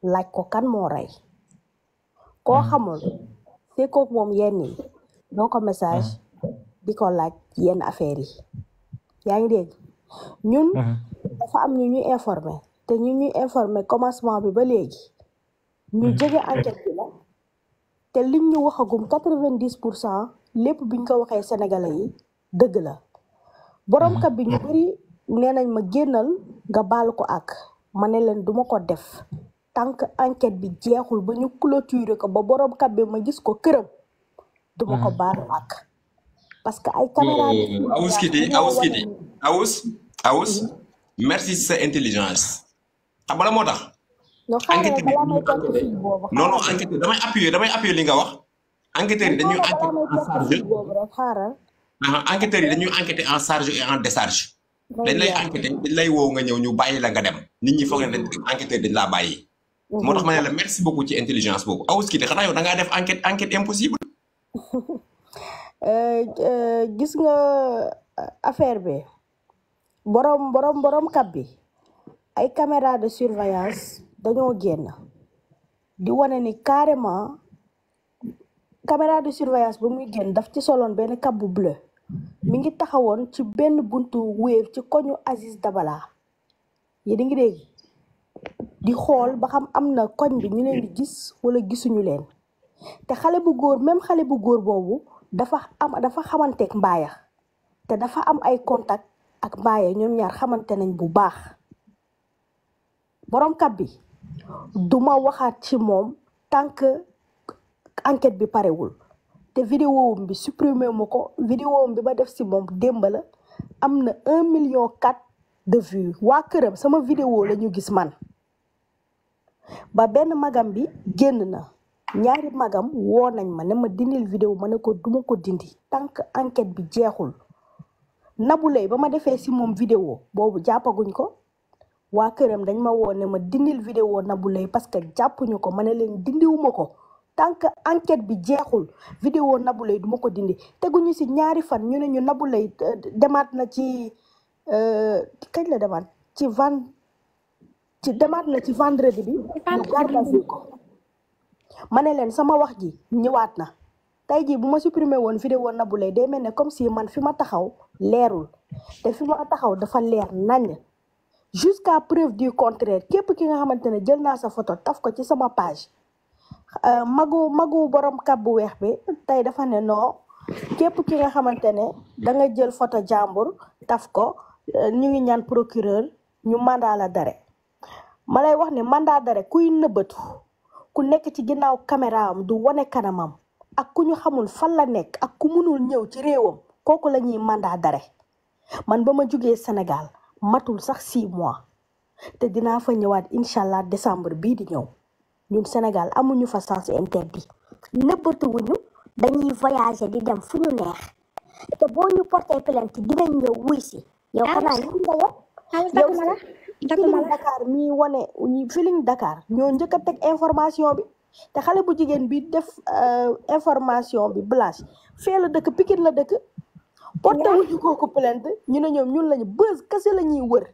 laaj ko kan moo rey koo xamul fekkoog moom yenn yi doo ko message di ko laaj yenn affaires yi yaa ngi dégg ñun dafa am ñu ñuy informé te ñu ñuy informé commencement bi ba léegi ñu jege enquête bi la te liñ ñu waxagum 90% lépp biñ ko waxee sénégalais yi dëgg la borom kat bi ñu bëri nee nañ ma génnal nga baal ko ak ma ne leen duma ko def tant que enquête bi jeexul ba ñu clôturer ko ba borom kat bi ma gis ko këram duma ko baalu ak parce que ay caméra Awus merci sa intelligence xam nga la moo tax enquête bi non enquête damay appuyer li nga wax enquêteurs yi dañuy enquêter en charge enquêteurs yi dañuy enquêter en charge et en décharge dañ lay enquêter dañ lay woo nga ñëw ñu bàyyi la nga dem nit ñi foog ne enquêteur dañ laa bàyyi moo tax ma ne la merci beaucoup ci intelligence boobu Awus Kité xanaa yow da ngaa def enquête impossible gis nga affaire bi borom kab bi ay caméra de surveillance dañoo génn di wane ni carrément caméra de surveillance ba muy génn daf ci soloon benn kab bu bleu mi ngi taxawoon ci benn buntu Wave ci koñu Aziz Dabala yi di ngi dégg di xool ba xam am na koñ bi ñu leen di gis wala gisuñu leen te xale bu góor même xale bu góor boobu dafa xamanteeg mbaaya te dafa am ay contact ak mbaaya ñoom ñaar xamante nañ bu baax borom kat bi duma waxaat ci moom tant que enquête bi parewul te vidéo bi supprimer ma ko vidéo bi ba def si moom démb la am na 1,4 million de vues waa këram sama vidéo la ñu gis man ba benn magam bi génn na ñaari magam woo nañ ma ne ma dindil vidéo ma ne ko duma ko dindi tant que enquête bi jeexul Nabou Leye ba ma defee si moom vidéo boobu jàppaguñ ko waa këram dañ ma woo ne ma dindil vidéo Nabou Leye parce que jàppuñu ko ma ne leen dindiwuma ko tant que enquête bi jeexul vidéo Nabou Leye duma ko dindi teguñu si ñaari fan ñu ne ñu Nabou Leye demaat na ci kañ la demaat demaat na ci vendredi bi ñu gardasil ko ma ne leen sama wax ji ñëwaat na tey jii bu ma supprimé woon vidéo Nabou Leye day mel ne comme si man fi ma taxaw leerul te fi ma taxaw dafa leer nañ jusqu'à preuve du contraire képp ki nga xamante ne jël naa sa photo taf ko ci sama page magu borom kab bu weex bi tey dafa ne non képp ki nga xamante ne da nga jël photo jàmbur taf ko ñu ngi ñaan procureur ñu mandat la d'arrêt ma lay wax ne mandat d'arrêt kuy nëbbatu ku nekk ci ginnaaw caméra am du wane kanamam ak ku ñu xamul fan la nekk ak ku mënul ñëw ci réewam kooku la ñuy mandat d'arrêt man ba ma jugee Sénégal matul sax 6 mois te dinaa fa ñëwaat incha allah décembre bii di ñëw ñun Sénégal amuñu fa sens interdit nëbbatuwuñu dañuy voyager di dem fu ñu neex te boo ñu porté plainte dinañ ñëw wuy si yow xanaa ñu nga yow Feeling Dakar mi wane Feeling Dakar ñoo njëkk a teg information bi te xale bu jigéen bi def information bi Blanche fee la dëkk Pikine la dëkk porté wuñu kooku plainte ñu ne ñoom ñun lañu bës kese la ñuy wër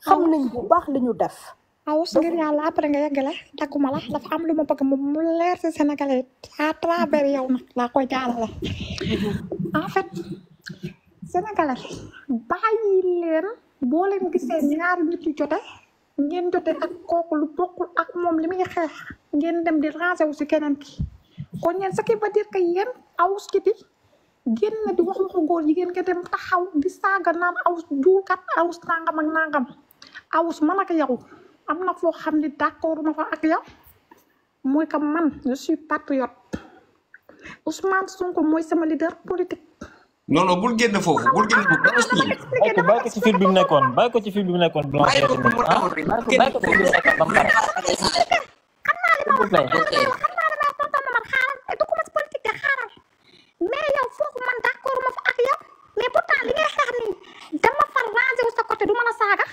xam nañ bu baax li ñu def Awus ngir yàlla après nga yeggale dagguma la dafa am lu ma bëgg mu leer ci Sénégalais à travers yow nag laa koy jaalale en fait Sénégalais bàyyi leen boo leen gisee ñaari nit yu jote ngeen jote ak kooku lu bokkul ak moom li muy xeex ngeen dem di ranger wu ci keneen ki kon ñeen ce qui veut dire que yéen Awus Kité génn na di wax waxu góor jigéen nga dem taxaw di saaga naan Awus juukat Awus nangam ak nangam Awus man ak yow am na foo xam ne d'accord ma fa ak yow mooy que man je suis patriote Ousmane Sonko mooy sama leader politique. non non bul génn foofu bul génn foofu dama expliqué. bàyyi ko ci fil bi mu nekkoon bàyyi ko ci fil bi mu nekkoon. bàyyi ko mu taxaw rek bàyyi ko ci fil bi mu nekkoon ba mu pare. xam naa li ma wax xam naa li ma tonton man xaaral dugguma ci politique de xaaral mais yow foofu man d'accord ma fa ak yow mais pourtant li ngay xeex nii dama far ranger wu sa côté du ma la saaga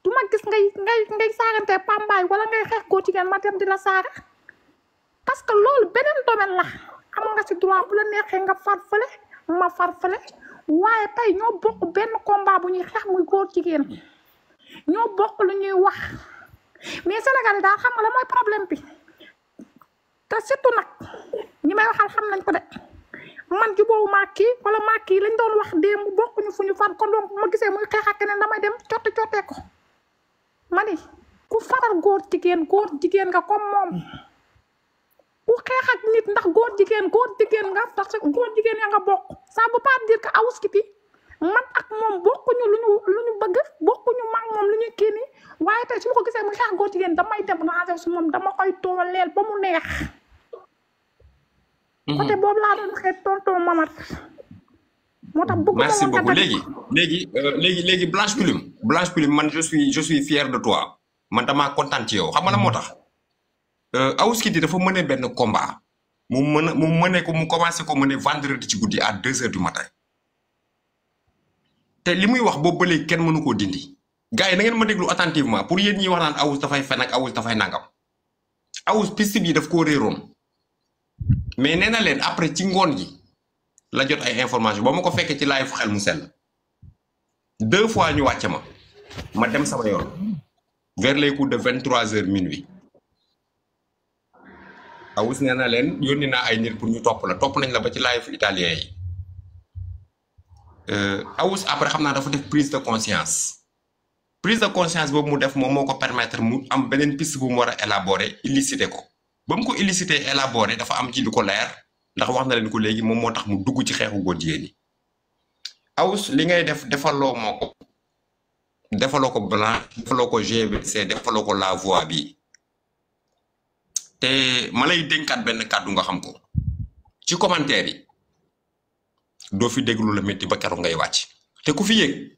du ma gis ngay saagante pambaay wala ngay xeex góor jigéen ma dem di la saaga parce que loolu beneen domaine la am nga ci droit bu la neexee nga far fële ma far fële waaye tey ñoo bokk benn combat bu ñuy xeex muy góor jigéen ñoo bokk lu ñuy wax mais Sénégal yi daal xam nga la mooy problème bi te surtout nag ñi may waxal xam nañ ko de man jubóowu maa kii wala maa kii lañ doon wax démb bokkuñu fu ñu far kon donc ma gisee muy xeex ak keneen damay dem cottee ko ma ni ku faral góor jigéen nga comme moom ku xeex ak nit ndax góor jigéen nga ndax góor jigéen ya nga bokk ça veut pas dire que Awouskity man ak moom bokkuñu lu ñu bëgg bokkuñu mag moom lu ñu kii nii waaye tey su ma ko gisee muy xeex góor jigéen damay dem ranger su moom dama koy tooleel ba mu neex. côté boobu laa doon waxee tonton Mamat. moo tax bëgg merci beaucoup léegi Blanche Plume man je suis fier de toi man damaa kontaan ci yow xam nga la moo tax. Awouskity dafa mëne benn combat mu commencé ko mëne vendredi ci guddi à 2h du matin te li muy wax boobu ba léegi kenn mënu koo dindi gars yi na ngeen ma déglu attentivement pour yéen ñi wax naan Awoush dafay fen ak Awoush dafay nangam Awoush piste bi daf koo réeroon mais nee na leen après ci ngoon gi la jot ay information ba ma ko fekkee ci live xel mu sell 2 fois ñu wàcce ma dem sama yoon vers les coups de 23h minuit Awoush nee na leen yónni naa ay nit pour ñu topp nañ la ba ci live italien yi Awoush après xam naa dafa def prise de conscience boobu mu def moom moo ko permettre mu am beneen piste bu mu war a élaborer illicité ko ba mu ko illicité élaborer dafa am ci lu ko leer ndax wax na leen ko léegi moom moo tax mu dugg ci xeexu góor jigéen ñi Awoush li ngay def defaloo ko Blanche defaloo ko GVC defaloo ko La Voix bi te ma lay dénkaat benn kàddu nga xam ko ci commentaire yi doo fi dégg lu la métti ba keroog ngay wàcc te ku fi yéeg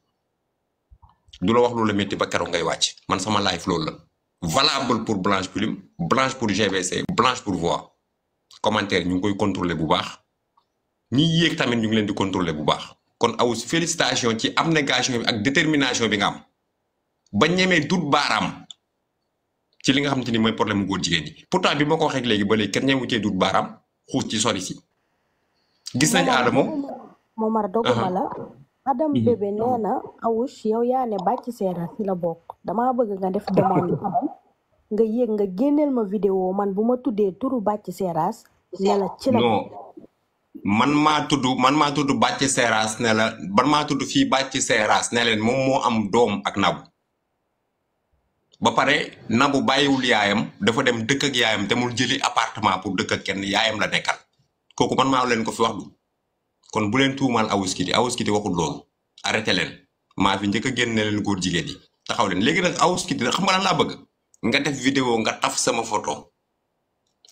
du la wax lu la métti ba keroog ngay wàcc man sama life loolu la valable pour Blanche Plume Blanche pour GVC Blanche pour Voix commentaire ñu ngi koy contrôler bu baax ñi yéeg tamit ñu ngi leen di contrôler bu baax kon Awoush félicitation ci abnégation bi ak détermination bi nga am ba ñemee dut baaraam ci li nga xamante ni mooy problème mu góor jigéen ñi pourtant bi ma ko waxee léegi ba léegi kenn ñemewu cee dut baaraam xuus ci sori si gis nañ Adamo Momar doguma la Adam bébé nee na Awoush yow yaa ne Bathie Seras ci la bokk damaa bëgg nga def demande nga yéeg nga génneel ma vidéo man bu ma tuddee turu Bathie Seras ne la ci la non man maa tudd Bathie Seras ne la man maa tudd fii Bathie Seras ne leen moom moo am doom ak Nabou ba pare Nabou bàyyiwul yaayam dafa dem dëkk ak yaayam demul jëli appartement pour dëkk ak kenn yaayam la nekkal kooku man maa leen ko fi wax du kon bu leen tuumaal Awouskity waxul loolu arrêté leen maa fi njëkk a génne leen góor jigéen yi taxaw leen léegi nag Awouskity xam nga lan laa bëgg nga def vidéo nga taf sama photo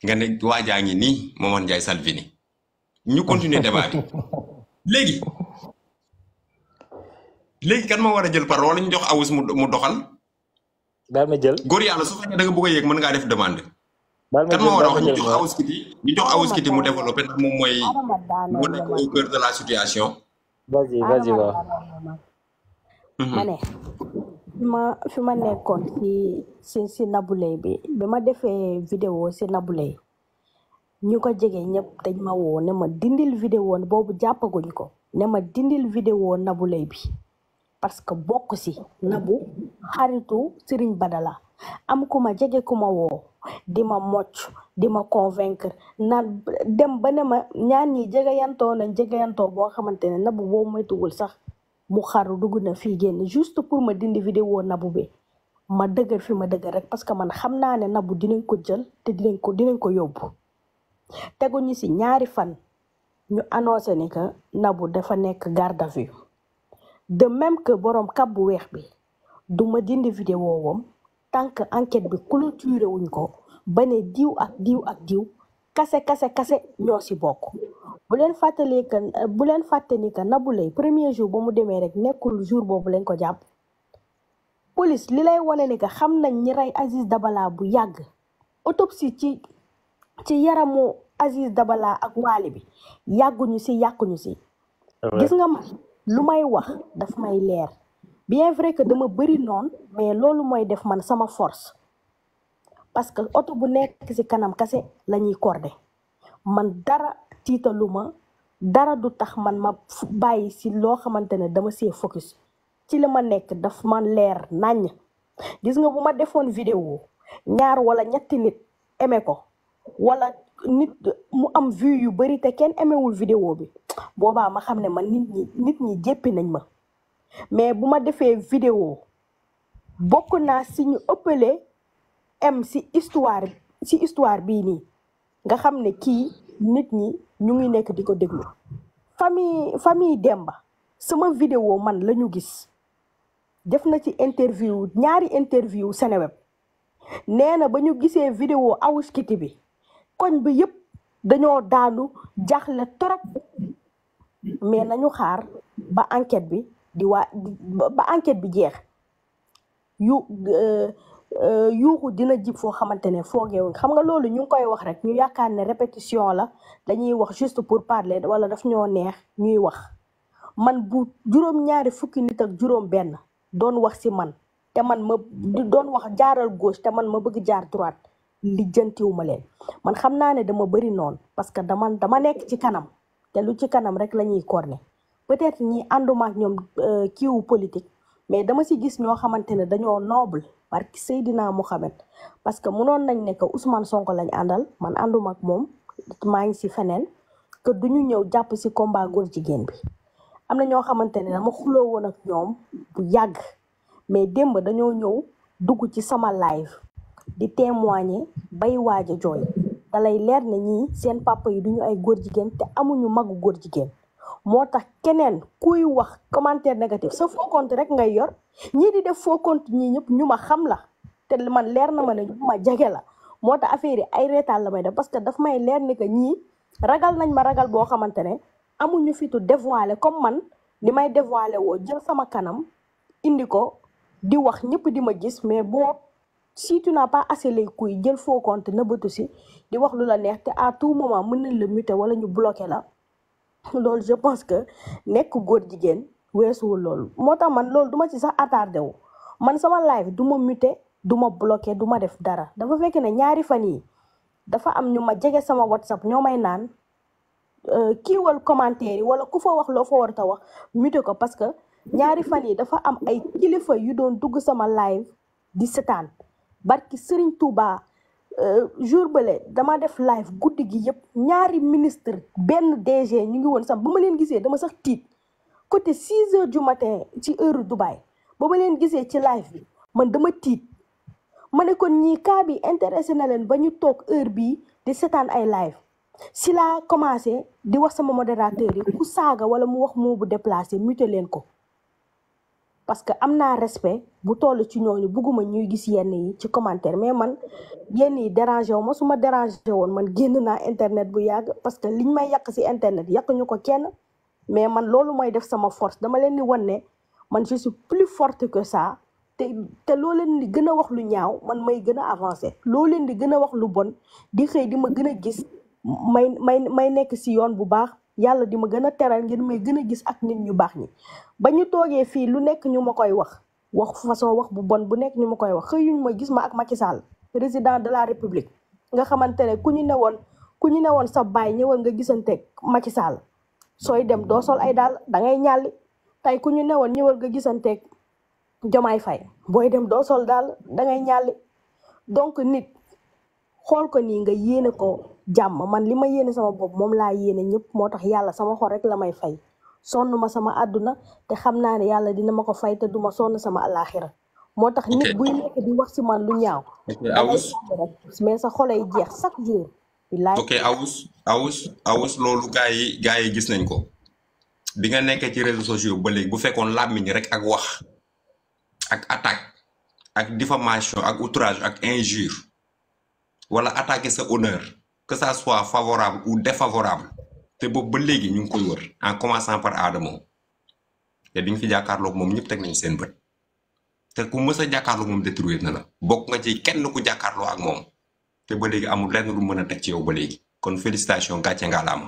nga ne waajaa ngi nii Momar Ndiaye Salvini ñu continuer débat bi léegi kan ma war a jël parole wala ñu jox Awoush mu doxal daal ma jël góor yàlla su fekkee da nga bëgg a yéeg mën ngaa def demande kan ma war a wax ñu jox Awouskity mu développé ndax moom mooy moo nekk au cœur de la situation vas-y waaw ma ne fi ma nekkoon si Nabou Leye bi ma defee vidéo si Nabou Leye ñu ko jege ñëpp dañ ma woo ne ma dindil vidéo boobu jàppaguñ ko ne ma dindil vidéo Nabou Leye bi parce que bokk si Nabou xaritu Serigne Badala am ku ma jege ku ma woo di ma mocc di ma convaincre naan dem ba ne ma ñaan ñi jegeyantoo boo xamante ne Nabou boo moytuwul sax mu xaru dugg na fii génn juste pour ma dindi vidéo Nabou bi ma dëgër fi ma dëgër rek parce que man xam naa ne Nabou dinañ ko jël te dinañ ko yóbbu teguñu si ñaari fan ñu annoncé ni que Nabou dafa nekk garde à vue de même que borom kab bu weex bi du ma dindi vidéo wam tant que enquête bi clôturé wuñ ko ba ne diw ak diw kase ñoo si bokk bu leen fàtte ni que Nabou Leye premier jour ba mu demee rek nekkul jour boobu lañ ko jàpp police li lay wane ni que xam nañ ñi rey Aziz Dabala bu yàgg autopsie ci yaramu Aziz Dabala ak Wally bi yàgguñu si gis nga man lu may wax daf may leer bien vrai que dama bëri noonu mais loolu mooy def man sama force parce que oto bu nekk si kanam kase la ñuy cordé man dara tiitaluma dara du tax man ma bàyyi si loo xamante ne dama see focus ci li ma nekk daf man leer naññ gis nga bu ma defoon vidéo ñaar wala ñetti nit aimé ko wala nit mu am vue yu bari te kenn aimewul vidéo bi boobaa ma xam ne man nit ñi jéppi nañ ma mais bu ma defee vidéo bokk naa si ñu ëppale am si histoire bii nii nga xam ne kii nit ñi ñu ngi nekk di ko déglu famille Demba sama vidéo man la ñu gis def na ci ñaari interview Seneweb nee na ba ñu gisee vidéo Awoush Kitty bi koñ bi yëpp dañoo daanu jaaxle torop mais nañu xaar ba enquête bi ba enquête bi jeex yuuxu dina jib foo xamante ne foogeewuñ xam nga loolu ñu ngi koy wax rek ñu yaakaar ne répétition la dañuy wax juste pour parler wala daf ñoo neex ñuy wax man bu juróom-ñaari fukki nit ak juróom benn doon wax ci man te man ma doon wax jaaral gauche te man ma bëgg jaar droite lijjantiwuma leen man xam naa ne dama bëri noonu parce que dama nekk ci kanam te lu ci kanam rek la ñuy corné peut-être ñi ànduma ak ñoom kiiwu politique mais dama ci gis ñoo xamante ne dañoo noble parce que Seydina Mohamed parce que mënoon nañ ne que Ousmane Sonko lañ àndal man ànduma ak moom maa ngi ci feneen que duñu ñëw jàpp ci combat góor jigéen bi am na ñoo xamante ne dama xuloo woon ak ñoom bu yàgg mais démb dañoo ñëw dugg ci sama live di témoigner bay waaj a jooy da lay leer ne ñii seen papa yi duñu ay góor jigéen te amuñu magu góor jigéen moo tax keneen kuy wax commentaire négatif sa faux compte rek ngay yor ñii di def faux compte ñii ñëpp ñu ma xam la te man leer na ma ne ñu ma jege la moo tax affaire yi ay reetaan la may def parce que daf may leer ni que ñii ragal nañ ma ragal boo xamante ne amuñu fitu dévoiler comme man li may dévoiler woo jël sama kanam indi ko di wax ñëpp di ma gis mais si tu n'as pas assez les couilles jël faux compte nëbbatu si di wax lu la neex te à tout moment mën nañ la muter wala ñu bloquer la loolu je pense que nekk góor jigéen weesuwul loolu moo tax man loolu duma ci sax attardé wu man sama live du ma muter du ma bloquer du ma def dara dafa fekk ne ñaari fan yi dafa am ñu ma jege sama WhatsApp ñoo may naan kiiwal commentaire yi wala ku fa wax loo fa war a wax muter ko parce que ñaari fan yi dafa am ay kilifa yu doon dugg sama live di setaan barki Serigne Touba jour bële dama def live guddi gi yëpp ñaari ministre benn DG ñu ngi woon sax ba ma leen gisee dama sax tiit côté 6 heures du matin ci heure Dubaï ba ma leen gisee ci live bi man dama tiit ma ne kon ñii cas bi intéressé na leen ba ñu toog heure bii di seetaan ay live si laa commencé di wax sama modérateur yi ku saaga wala mu wax moo bu déplacé muté leen ko parce que am naa respect bu toll ci ñooñu bugguma ñuy gis yenn yi ci commentaire mais man yenn yi dérangé wu ma su ma dérangé woon man génn naa internet bu yàgg parce que liñ may yàq ci internet yàq ñu ko kenn mais man loolu mooy def sama force dama leen di wan ne man je suis plus forte que ça te loo leen di gën a wax lu ñaaw man may gën a avancé loo leen di gën a wax lu bon di xëy di ma gën a gis may nekk ci yoon bu baax yàlla di ma gën a teral ngir may gën a gis ak nit ñu baax ñi ba ñu toogee fii lu nekk ñu ma koy wax façon wax bu bon bu nekk ñu ma koy wax xëyuñ ma gis ma ak Macky Sall président de la République nga xamante ne ku ñu ne woon sa baay ñëwal nga gisanteeg Macky Sall sooy dem doo sol ay daal da ngay ñàlli tey ku ñu ne woon ñëwal nga gisanteeg Diomaye Faye booy dem doo sol daal da ngay ñàlli donc nit xool ko nii nga yéene ko jàmm man li ma yéene sama bopp moom laa yéene ñëpp moo tax yàlla sama xol rek la may fay sonn ma sama àdduna te xam naa ne yàlla dina ma ko fay te duma sonn sama àllaaxira moo tax nit buy nekk di wax ci man lu ñaaw mais sa xolay jeex chaque jour ok Awoush loolu gaa yi gis nañ ko bi nga nekkee ci réseaux sociaux ba léegi bu fekkoon làmmiñ rek ak wax ak attaque ak diffamation ak outrage ak injure wala attaquer sa honneur que ça soit favorable ou défavorable te boobu ba léegi ñu ngi koy wër en commençant par Adamo te bi nga fi jàkkaarloog moom ñëpp teg nañ seen bët te ku mës a jàkkaarloog moom détruire na la bokk nga ci kenn ku jàkkaarloo ak moom te ba léegi amul lenn lu mën a teg ci yow ba léegi kon félicitation gàcce ngalaama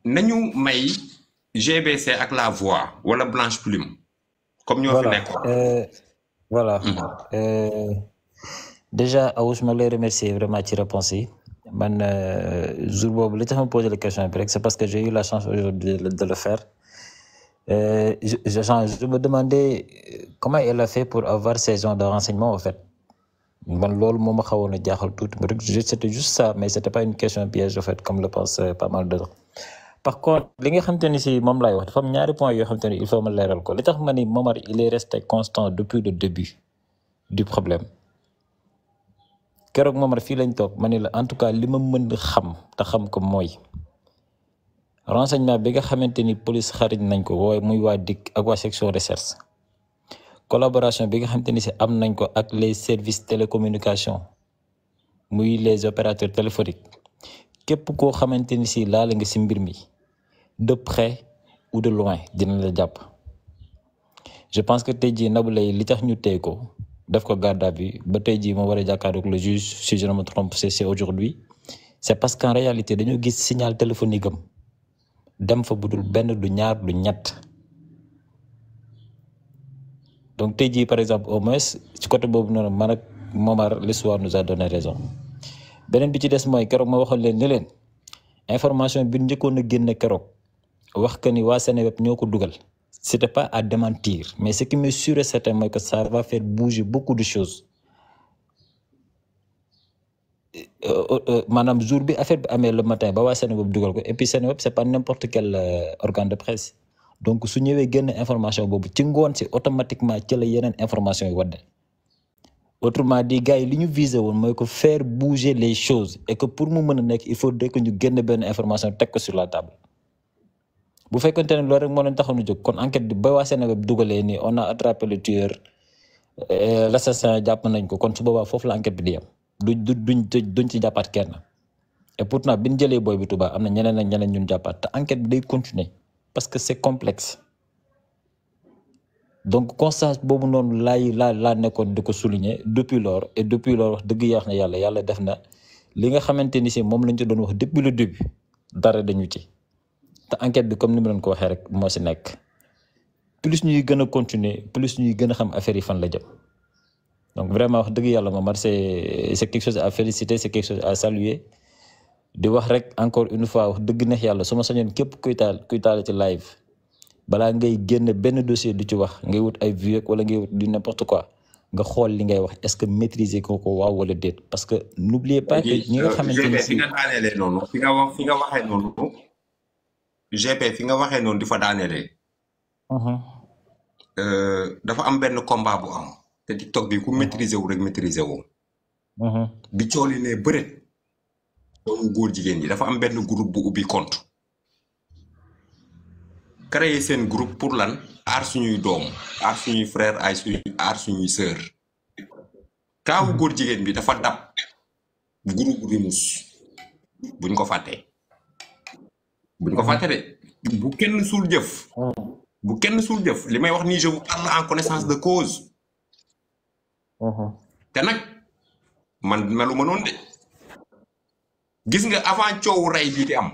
nañu may GBC ak la voix wala Blanche Plume comme ñoo fi nekk voilà déjà Awoush ma lay remercier vraiment ci réponse yi man jour boobu li tax ma poser la question bi rek c'est parce que j'ai eu la chance aujourd'hui de le faire Je me demandais comment elle a fait pour avoir ces genres de renseignements en fait. Man loolu moo ma xawoon a jaaxal tuuti mais rek c'était juste ça mais c'était pas une question piège en fait comme le pense pas mal d'autres. Par contre li nga xamante ni si moom laay wax dafa am ñaari points yoo xamante ni il faut ma leeral ko li tax ma ni Momar il est resté constant depuis le début du problème keroog Momar fii lañ toog ma ni la en tout cas li ma mën xam te xam ko mooy renseignement bi nga xamante ni police xarit nañ ko waaye muy waa DIC ak waa section recherche collaboration bi nga xamante ni si am nañ ko ak les services télécommunication muy les opérateurs téléphoniques képp koo xamante ni si laala nga si mbir mi de près ou de loin dina la jàpp. Je pense que tey jii Nabou Leye li tax ñu téye ko def ko garde à vue ba tey jii moo war a jàkkaarloog le juge si je ne me trompe c'est aujourd'hui c'est parce qu'en réalité dañoo gis signal téléphonique am dem fa budul benn du ñaar du ñett. Donc tey jii par exemple au moins ci côté boobu noonu man ak Momar l'histoire nous a donné raison beneen bi ci des mooy keroog ma waxoon leen ni leen information bi njëkkoon a génne keroog wax que ni waa Seneweb ñoo ko dugal c'était pas à démentir mais ce qui m'est sûr et certain mooy que ça va faire bouger beaucoup de choses maanaam jour bi affaire bi amee le matin ba waa Seneweb dugal ko et puis Seneweb c'est pas n'importe quel organe de presse donc su ñëwee génn information boobu ci ngoon si automatiquement ci la yeneen information yi wadde autrement dit gars yi li ñu visé woon mooy que faire bouger les choses et que pour mu mën a nekk il faudrait que ñu génn benn information teg ko sur la table bu fekkonte ne loolu rek moo leen taxoon a jóg kon enquête bi ba waa Sénégal dugalee ni on a attrapé le tueur l'assassin jàpp nañ ko kon su boobaa foofu la enquête bi di yem duñ ci jàppaat kenn et pourtant bi ñu jëlee booy bi Touba am na ñeneen ak ñeneen ñun jàppaat te enquête bi day continuer parce que c'est complexe donc constat boobu noonu laa nekkoon di ko souligner depuis lors et depuis lors wax dëgg yàlla def na li nga xamante ni si moom lañ ci doon wax depuis le début dara dañu ci te enquête bi comme ni ma leen ko waxee rek moo si nekk plus ñuy gën a continuer plus ñuy gën a xam affaire yi fan la jëm donc vraiment wax dëgg yàlla Momar c'est quelque chose à féliciter c'est quelque chose à saluer di wax rek encore une fois wax dëgg neex yàlla su ma sañoon képp kuy taal ci live balaa ngay génn benn dossier du ci wax ngay wut ay vues wala ngay wut du n'importe quoi nga xool li ngay wax est-ce que maîtriser ko waaw wala déet parce que n'oubliez pas que ñi nga xamante ni fi nga daanelee noonu fi nga waxee noonu GP fi nga waxee noonu di fa daanelee dafa am benn combat bu am te TikTok bi ku maîtriser wu rek maîtriser wu bi cooli ne bëreet doomu góor jigéen ñi dafa am benn groupe bu ubbi compte créer seen groupe pour lan aar suñuy doom aar suñuy frère aar suñuy sœur kaawu góor jigéen bi dafa dab groupe Rimus buñ ko fàttee de bu kenn suul jëf li may wax nii je vous parle en connaissance de cause te nag man melu ma noonu de gis nga avant coowu rey bii di am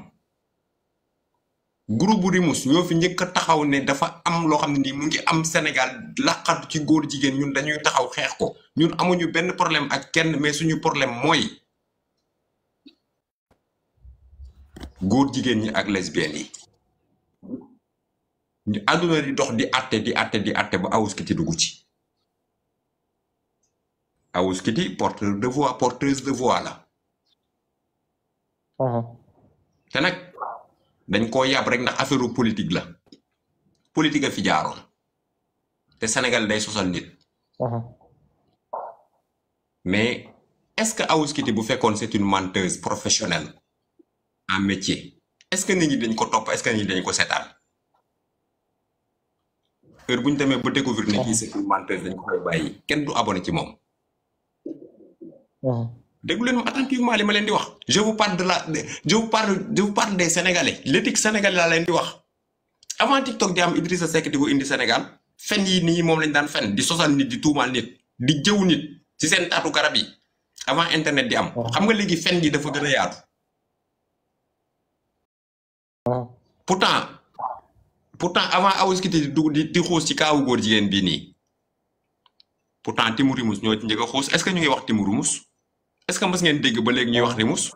groupe bu Rimus ñoo fi njëkk a taxaw ne dafa am loo xam ne nii mu ngi am Sénégal laqatu ci góor jigéen ñun dañuy taxaw xeex ko ñun amuñu benn problème ak kenn mais suñu problème mooy góor jigéen ñi ak lesbiennes yi ñu àdduna di dox di àtte ba Awouskiti dugg ci Awouskiti porteuse de voix la te nag dañ koo yàb rek ndax affaire politique la politique a fi jaaroon te Sénégal day sosal nit mais est-ce que Awouskiti bu fekkoon c'est une menteuse professionnelle en métier est-ce que nit ñi dañ ko topp est-ce que nit ñi dañ ko seetaan heure bu ñu demee ba découvrir ne kii c'est une menteuse dañ ko koy bàyyi kenn du abonné ci moom déglu leen ma attentivement li ma leen di wax je vous parle des Sénégalais l'éthique sénégalais laa leen di wax avant TikTok di am Idrissa Seck di ko indi Sénégal fen yi nii moom lañ daan fen di sosal nit di tuumaal nit di jëw nit ci seen taatu garab yi avant internet di am xam nga léegi fen yi dafa gën a yaatu pourtant avant Awouskiti di xuus ci kaawu góor jigéen bii nii pourtant Timu Rimus ñoo ci njëkk a xuus est-ce que ñu ngi wax Timu Rimus est-ce que mës ngeen dégg ba léegi ñuy wax Rimus